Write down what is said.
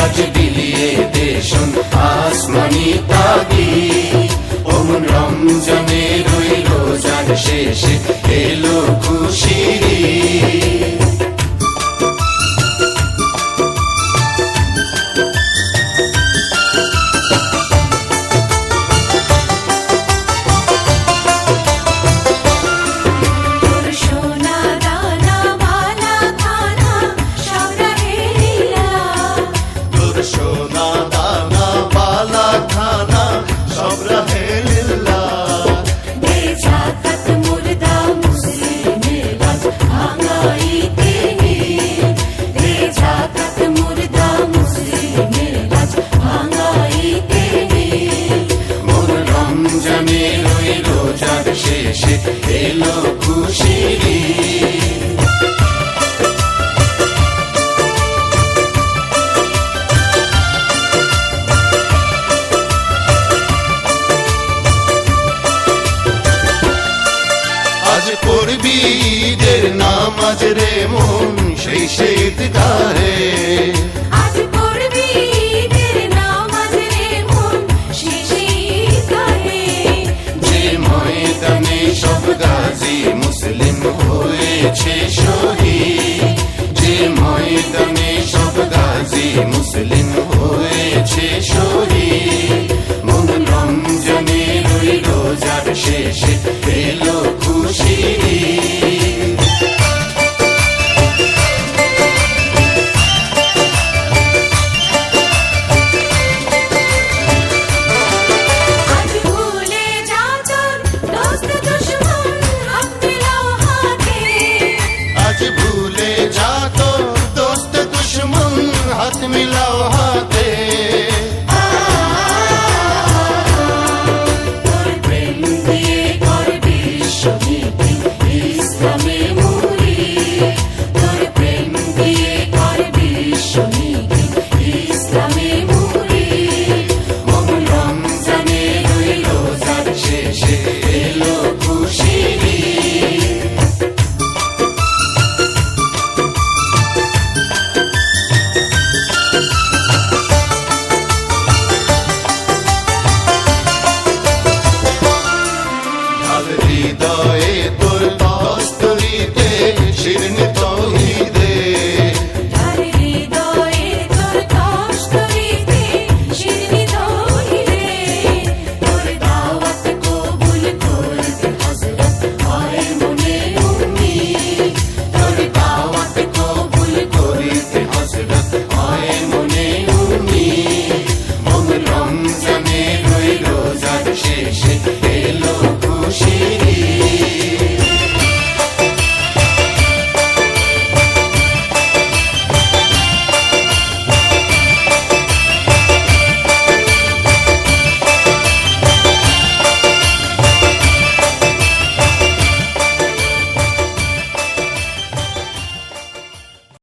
আজ বিলিয়ে দেশন আসমানি তাগিদ। ওমন রমজানের ওই রোজার শেষে এলো খুশির ঈদ। শেষে এলো খুশির ঈদ। আজ পড়বি ঈদের নামাজ রে মন সেই শীত গায়ে। আজ পড়বি ঈদের নামাজ রে মন সেই শীত গায়ে। যে ময়দানে সব গাজী মুসলিম হয়েছে শহীদ, যে ময়দানে সব গাজী মুসলিম হয়েছে শহীদ। মন রমজানের ওই রোজার শেষে এলো খুশির ঈদ। আজ ভুলে যা তোর দোস্ত দুশমন হাত মিলাও হাতে। আজ ভুলে যা তো দোস্ত দুশ্মন হাত মিলাও।